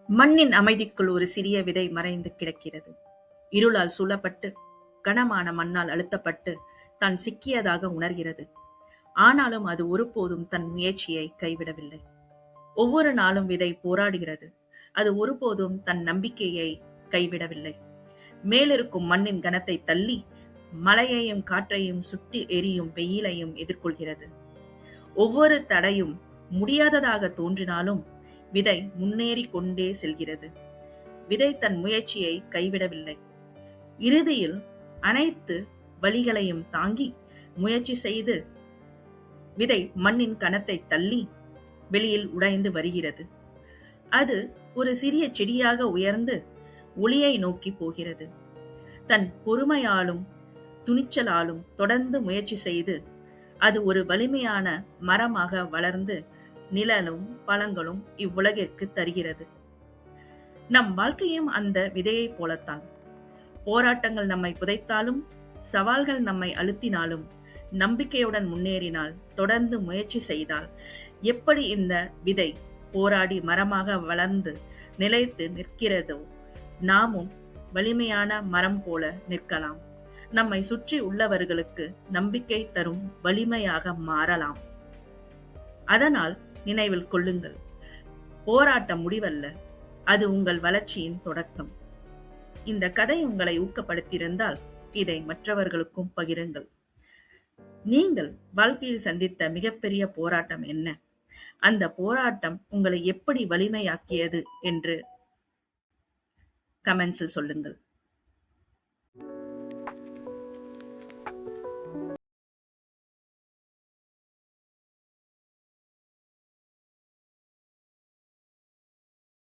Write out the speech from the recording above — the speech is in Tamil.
மண்ணின் அமைதிக்குள் ஒரு சிறிய விதை மறைந்து கிடக்கிறது. இருளால் சூழப்பட்டு, கனமான மண்ணால் அழுத்தப்பட்டு, தான் சிக்கியதாக உணர்கிறது. ஆனாலும் அது ஒருபோதும் தன் முயற்சியை கைவிடவில்லை. ஒவ்வொரு நாளும் விதை போராடுகிறது. அது ஒருபோதும் தன் நம்பிக்கையை கைவிடவில்லை. மேலிருக்கும் மண்ணின் கனத்தை தள்ளி, மழையையும் காற்றையும் சுட்டி எரியும் வெயிலையும் எதிர்கொள்கிறது. ஒவ்வொரு தடையும் முடியாததாக தோன்றினாலும் விதை முன்னேறி கொண்டே செல்கிறது. விதை தன் முயற்சியை கைவிடவில்லை. இறுதியில் அனைத்து வழிகளையும் தாங்கி முயற்சி செய்து விதை மண்ணின் கனத்தை தள்ளி வெளியில் உடைந்து வருகிறது. அது ஒரு சிறிய செடியாக உயர்ந்து ஒளியை நோக்கி போகிறது. தன் பொறுமையாலும் துணிச்சலாலும் தொடர்ந்து முயற்சி செய்து அது ஒரு வலிமையான மரமாக வளர்ந்து நிழலும் பழங்களும் இவ்வுலகிற்கு தருகிறது. நம் வாழ்க்கையும் அந்த விதையைப் போலத்தான். போராட்டங்கள் நம்மை புதைத்தாலும், சவால்கள் நம்மை அழுத்தினாலும், நம்பிக்கையுடன் முன்னேறினால், தொடர்ந்து முயற்சி செய்தால், எப்படி இந்த விதை போராடி மரமாக வளர்ந்து நிலைத்து நிற்கிறதோ, நாமும் வலிமையான மரம் போல நிற்கலாம். நம்மை சுற்றி உள்ளவர்களுக்கு நம்பிக்கை தரும் வலிமையாக மாறலாம். அதனால் நினைவில் கொள்ளுங்கள், போராட்டம் முடிவல்ல, அது உங்கள் வளர்ச்சியின் தொடக்கம். இந்த கதை உங்களை ஊக்கப்படுத்தியிருந்தால் இதை மற்றவர்களுக்கும் பகிருங்கள். நீங்கள் வாழ்க்கையில் சந்தித்த மிகப்பெரிய போராட்டம் என்ன? அந்த போராட்டம் உங்களை எப்படி வலிமையாக்கியது என்று கமெண்ட்ஸில் சொல்லுங்கள்.